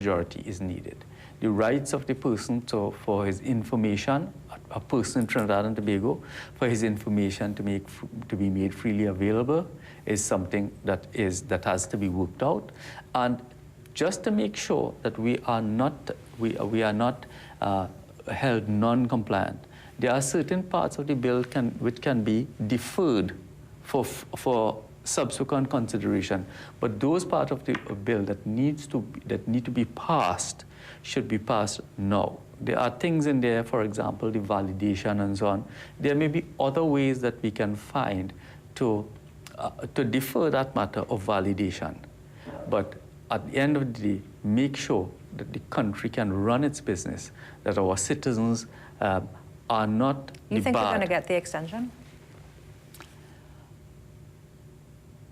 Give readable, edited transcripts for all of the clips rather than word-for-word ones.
majority is needed. The rights of the person for his information, a person in Trinidad and Tobago, for his information to be made freely available is something that has to be worked out. And just to make sure that we are not held non-compliant, there are certain parts of the bill which can be deferred for subsequent consideration. But those parts of the bill that need to be passed should be passed now. There are things in there, for example, the validation and so on. There may be other ways that we can find to defer that matter of validation. But at the end of the day, make sure that the country can run its business, that our citizens are not You think you're going to get the extension?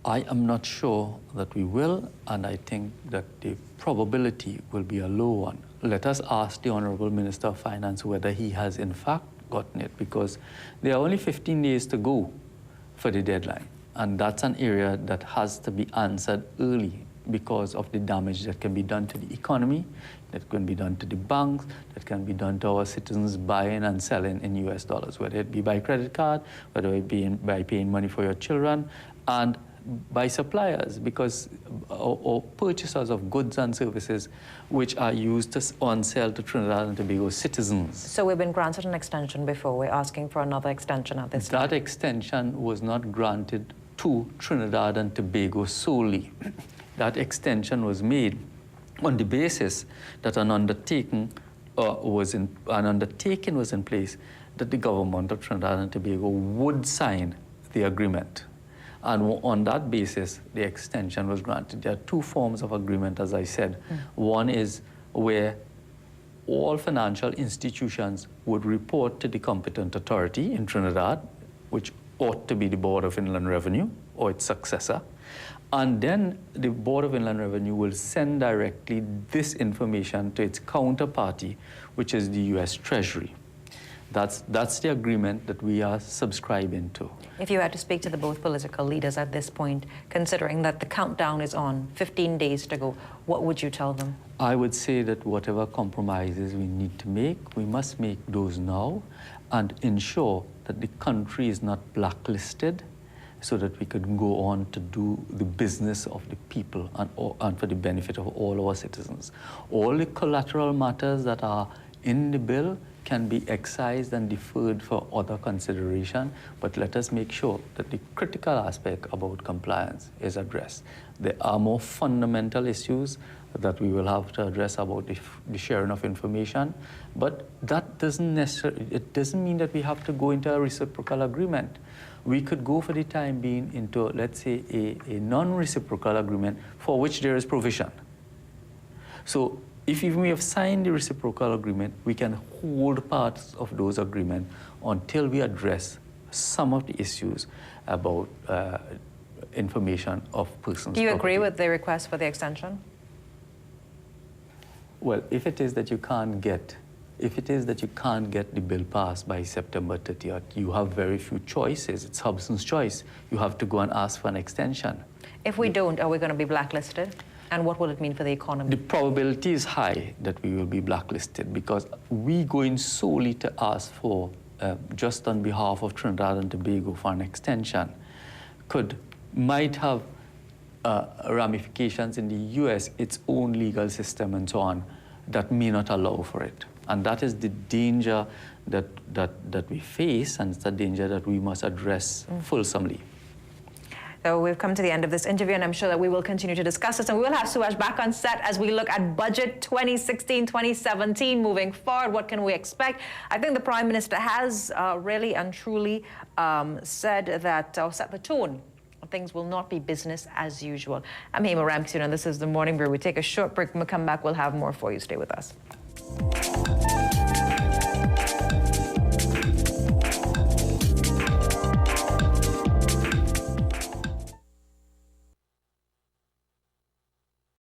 I am not sure that we will, and I think that the probability will be a low one. Let us ask the Honorable Minister of Finance whether he has in fact gotten it, because there are only 15 days to go for the deadline, and that's an area that has to be answered early because of the damage that can be done to the economy, that can be done to the banks, that can be done to our citizens buying and selling in US dollars, whether it be by credit card, whether it be by paying money for your children, and by suppliers, because or purchasers of goods and services which are used on sale to Trinidad and Tobago citizens. So we've been granted an extension before. We're asking for another extension at this time. That extension was not granted to Trinidad and Tobago solely. That extension was made on the basis that an undertaking was in place that the government of Trinidad and Tobago would sign the agreement. And on that basis, the extension was granted. There are two forms of agreement, as I said. One is where all financial institutions would report to the competent authority in Trinidad, which ought to be the Board of Inland Revenue or its successor. And then the Board of Inland Revenue will send directly this information to its counterparty, which is the U.S. Treasury. That's the agreement that we are subscribing to. If you had to speak to the both political leaders at this point, considering that the countdown is on, 15 days to go, what would you tell them? I would say that whatever compromises we need to make, we must make those now and ensure that the country is not blacklisted so that we could go on to do the business of the people and for the benefit of all our citizens. All the collateral matters that are in the bill can be excised and deferred for other consideration, but let us make sure that the critical aspect about compliance is addressed. There are more fundamental issues that we will have to address about the sharing of information, but that doesn't mean that we have to go into a reciprocal agreement. We could go for the time being into, let's say, a non-reciprocal agreement for which there is provision. So if we have signed the reciprocal agreement, we can hold parts of those agreements until we address some of the issues about information of persons. Do you agree with the request for the extension? Well, if it is that you can't get the bill passed by September 30th, you have very few choices. It's Hobson's choice. You have to go and ask for an extension. If we don't, are we going to be blacklisted? And what will it mean for the economy? The probability is high that we will be blacklisted because we going solely to ask for, just on behalf of Trinidad and Tobago for an extension, might have ramifications in the US, its own legal system and so on, that may not allow for it. And that is the danger that we face, and it's a danger that we must address fulsomely. So we've come to the end of this interview, and I'm sure that we will continue to discuss this. And we will have Subhas back on set as we look at budget 2016-2017 moving forward. What can we expect? I think the Prime Minister has really and truly said that, or set the tone. Things will not be business as usual. I'm Hema Ramkissoon, and this is The Morning Brew. We take a short break. When we come back, we'll have more for you. Stay with us.